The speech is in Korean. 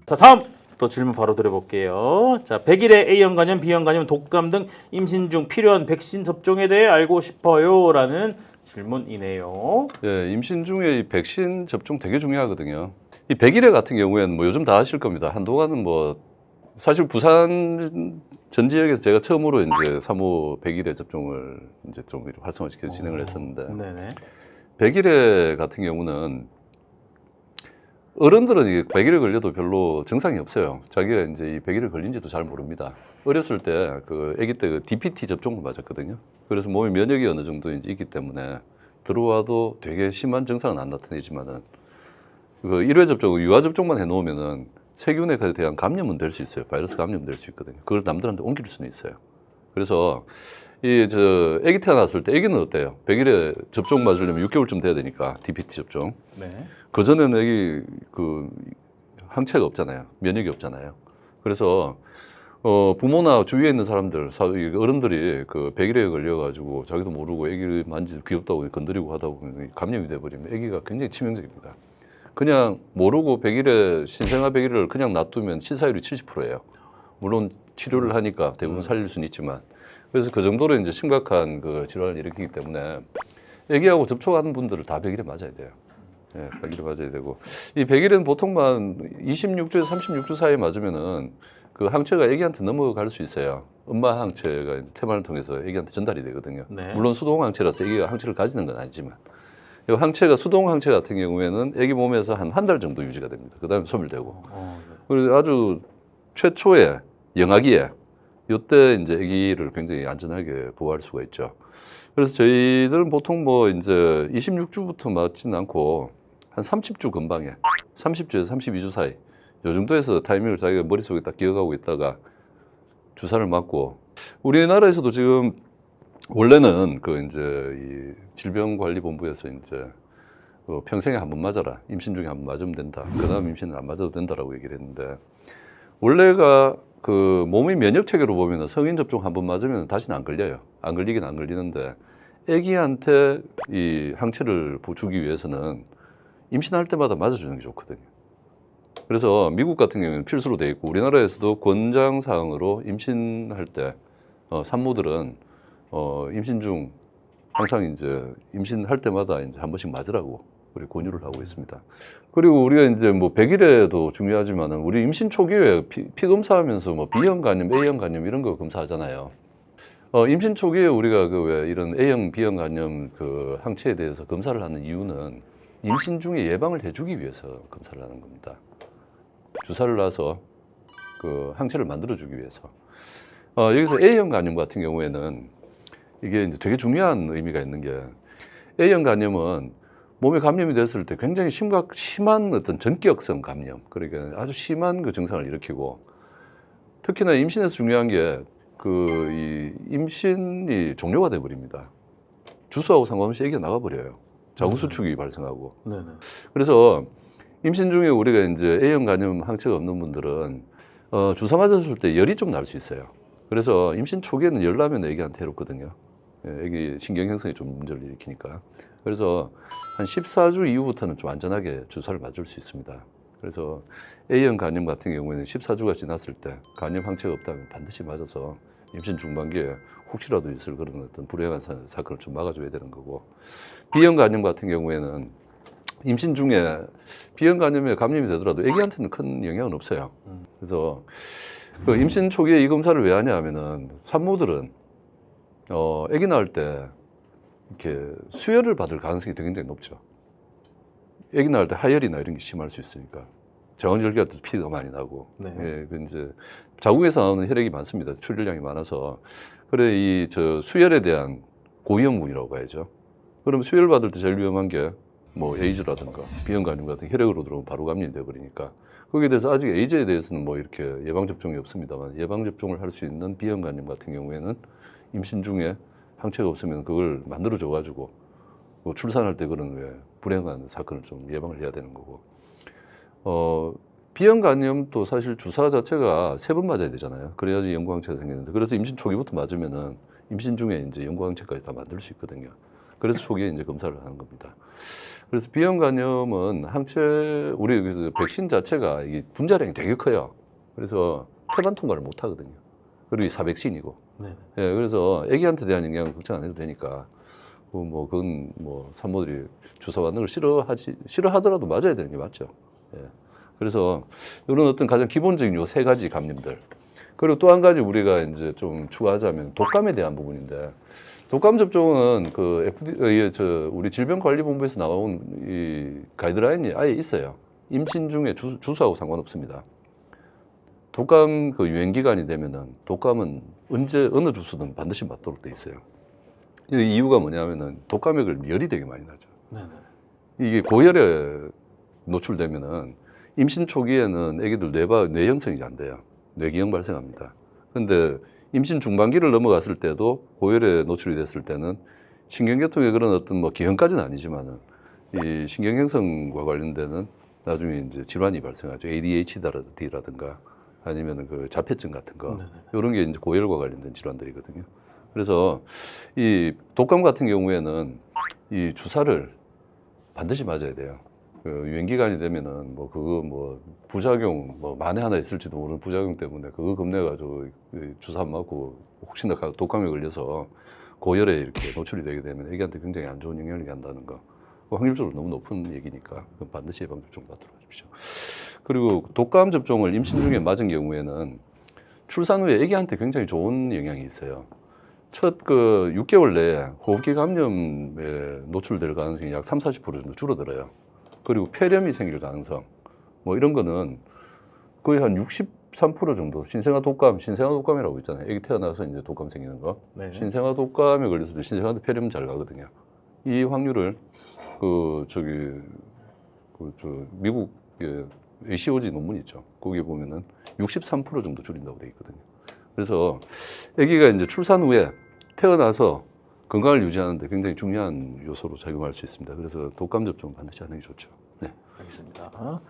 자, 다음 또 질문 바로 드려볼게요. 자, 100일에 A형 간염, B형 간염, 독감 등 임신 중 필요한 백신 접종에 대해 알고 싶어요라는 질문이네요. 예, 임신 중에 이 백신 접종 되게 중요하거든요. 이 100일에 같은 경우에는 뭐 요즘 다 하실 겁니다. 한동안은 뭐 사실 부산 전 지역에서 제가 처음으로 이제 3호 100일에 접종을 이제 좀 활성화시켜 진행을 했었는데, 네네. 100일에 같은 경우는 어른들은 이 100일에 걸려도 별로 증상이 없어요. 자기가 이제 이 100일에 걸린지도 잘 모릅니다. 어렸을 때 그 아기 때 그 DPT 접종을 맞았거든요. 그래서 몸에 면역이 어느 정도 이제 있기 때문에 들어와도 되게 심한 증상은 안 나타내지만은 그 1회 접종, 유아 접종만 해놓으면은 세균에 대한 감염은 될 수 있어요. 바이러스 감염 될 수 있거든요. 그걸 남들한테 옮길 수는 있어요. 그래서 아기 태어났을 때 아기는 어때요? 100일에 접종 맞으려면 6개월쯤 돼야 되니까 DPT 접종. 네. 그 전에는 아기 그 항체가 없잖아요. 면역이 없잖아요. 그래서 부모나 주위에 있는 사람들, 어른들이 그 100일에 걸려가지고 자기도 모르고 아기를 귀엽다고 건드리고 하다 보면 감염이 돼버리면 아기가 굉장히 치명적입니다. 그냥 모르고 100일에 신생아 100일을 그냥 놔두면 치사율이 70%예요. 물론 치료를 하니까 대부분 살릴 수는 있지만, 그래서 그 정도로 이제 심각한 그 질환을 일으키기 때문에 아기하고 접촉하는 분들을 다 100일에 맞아야 돼요. 예, 100일에 맞아야 되고, 이 100일은 보통만 26주에서 36주 사이에 맞으면은 그 항체가 아기한테 넘어갈 수 있어요. 엄마 항체가 태반을 통해서 아기한테 전달이 되거든요. 네. 물론 수동 항체라서 아기가 항체를 가지는 건 아니지만, 이 항체가 수동 항체 같은 경우에는 아기 몸에서 한 달 정도 유지가 됩니다. 그 다음에 소멸되고. 네. 그리고 아주 최초의 영아기에 이때 이제 아기를 굉장히 안전하게 보호할 수가 있죠. 그래서 저희들은 보통 뭐 이제 26주부터 맞지는 않고 한 30주 근방에 30주에서 32주 사이 이 정도에서 타이밍을 자기가 머릿속에 딱 기억하고 있다가 주사를 맞고, 우리나라에서도 지금 원래는 그 이제 이 질병관리본부에서 이제 평생에 한 번 맞아라, 임신 중에 한 번 맞으면 된다, 그 다음 임신은 안 맞아도 된다라고 얘기를 했는데, 원래가 그 몸의 면역 체계로 보면은 성인 접종 한 번 맞으면 다시는 안 걸려요. 안 걸리긴 안 걸리는데, 아기한테 이 항체를 주기 위해서는 임신할 때마다 맞아주는 게 좋거든요. 그래서 미국 같은 경우는 필수로 돼 있고, 우리나라에서도 권장 사항으로 임신할 때 산모들은 임신 중 항상 이제 임신할 때마다 이제 한 번씩 맞으라고 우리 권유를 하고 있습니다. 그리고 우리가 이제 뭐 100일에도 중요하지만은 우리 임신 초기에 피 검사하면서 뭐 B형 간염, A형 간염 이런 거 검사하잖아요. 임신 초기에 우리가 그 왜 이런 A형, B형 간염 그 항체에 대해서 검사를 하는 이유는 임신 중에 예방을 해주기 위해서 검사를 하는 겁니다. 주사를 놔서 그 항체를 만들어주기 위해서. 여기서 A형 간염 같은 경우에는 이게 이제 되게 중요한 의미가 있는 게, A형 간염은 몸에 감염이 됐을 때 굉장히 심한 어떤 전기역성 감염, 그러니까 아주 심한 그 증상을 일으키고, 특히나 임신에서 중요한 게 이 임신이 종료가 돼 버립니다. 주사하고 상관없이 아기가 나가버려요. 자궁수축이 발생하고. 네네. 그래서 임신 중에 우리가 이제 A형 간염 항체가 없는 분들은 주사 맞았을 때 열이 좀 날 수 있어요. 그래서 임신 초기에는 열 나면 애기한테 해롭거든요. 애기 신경 형성에 좀 문제를 일으키니까. 그래서 한 14주 이후부터는 좀 안전하게 주사를 맞을 수 있습니다. 그래서 A형 간염 같은 경우에는 14주가 지났을 때 간염 항체가 없다면 반드시 맞아서 임신 중반기에 혹시라도 있을 그런 어떤 불행한 사건을 좀 막아줘야 되는 거고, B형 간염 같은 경우에는 임신 중에 B형 감염에 감염이 되더라도 아기한테는 큰 영향은 없어요. 그래서 그 임신 초기에 이 검사를 왜 하냐 하면은 산모들은 아기 낳을 때 이렇게 수혈을 받을 가능성이 굉장히 높죠. 아기 낳을 때 하열이나 이런 게 심할 수 있으니까. 자궁절개할 때도 피가 많이 나고. 네. 예, 그 이제 자궁에서 나오는 혈액이 많습니다. 출혈량이 많아서. 그래 수혈에 대한 고위험군이라고 봐야죠. 그러면 수혈 받을 때 제일 위험한 게 뭐 에이즈라든가 B형 간염 같은 혈액으로 들어오면 바로 감염이 되어버리니까, 거기에 대해서 아직 에이즈에 대해서는 뭐 이렇게 예방 접종이 없습니다만, 예방 접종을 할 수 있는 B형 간염 같은 경우에는 임신 중에 항체가 없으면 그걸 만들어 줘가지고 출산할 때 그런 왜 불행한 사건을 좀 예방을 해야 되는 거고, B형 간염도 사실 주사 자체가 3번 맞아야 되잖아요. 그래야지 영구항체가 생기는데, 그래서 임신 초기부터 맞으면은 임신 중에 이제 영구항체까지 다 만들 수 있거든요. 그래서 초기에 이제 검사를 하는 겁니다. 그래서 비형 간염은 항체 우리 그래서 백신 자체가 이게 분자량이 되게 커요. 그래서 태반 통과를 못 하거든요. 그리고 사백신이고. 네. 예, 그래서 아기한테 대한 영향은 걱정 안 해도 되니까. 그건 뭐 산모들이 주사 맞는 걸 싫어하더라도 맞아야 되는 게 맞죠. 예. 그래서 이런 어떤 가장 기본적인 요 세 가지 감염들. 그리고 또 한 가지 우리가 이제 좀 추가하자면 독감에 대한 부분인데, 독감 접종은 그 우리 질병관리본부에서 나온 이 가이드라인이 아예 있어요. 임신 중에 주사하고 상관없습니다. 독감 그 유행 기간이 되면은 독감은 언제 어느 주수든 반드시 맞도록 돼 있어요. 이 이유가 뭐냐면은 독감에 걸리면 열이 되게 많이 나죠. 네네. 이게 고열에 노출되면은 임신 초기에는 아기들 뇌 형성이 안 돼요. 뇌기형 발생합니다. 근데 임신 중반기를 넘어갔을 때도 고열에 노출이 됐을 때는 신경계통의 그런 어떤 뭐 기형까지는 아니지만은 이 신경 형성과 관련되는 나중에 이제 질환이 발생하죠. ADHD라든가 아니면은 그 자폐증 같은 거. 네네. 이런 게 이제 고열과 관련된 질환들이거든요. 그래서 이 독감 같은 경우에는 이 주사를 반드시 맞아야 돼요. 그 유행 기간이 되면은 뭐 그거 뭐 부작용 뭐 만에 하나 있을지도 모르는 부작용 때문에 그거 겁내가지고 주사 안 맞고 혹시나 독감에 걸려서 고열에 이렇게 노출이 되게 되면 애기한테 굉장히 안 좋은 영향을 한다는 거. 확률적으로 너무 높은 얘기니까 반드시 예방 접종 받도록 하십시오. 그리고 독감 접종을 임신 중에 맞은 경우에는 출산 후에 애기한테 굉장히 좋은 영향이 있어요. 첫 그 6개월 내에 호흡기 감염에 노출될 가능성이 약 30~40% 정도 줄어들어요. 그리고 폐렴이 생길 가능성, 뭐 이런 거는 거의 한 63% 정도, 신생아 독감이라고 있잖아요. 애기 태어나서 이제 독감 생기는 거. 네. 신생아 독감에 걸려서 신생아도 폐렴 잘 가거든요. 이 확률을 미국 ACOG 논문 있죠. 거기에 보면은 63% 정도 줄인다고 돼 있거든요. 그래서 아기가 이제 출산 후에 태어나서 건강을 유지하는데 굉장히 중요한 요소로 작용할 수 있습니다. 그래서 독감 접종 반드시 하는 게 좋죠. 네. 알겠습니다.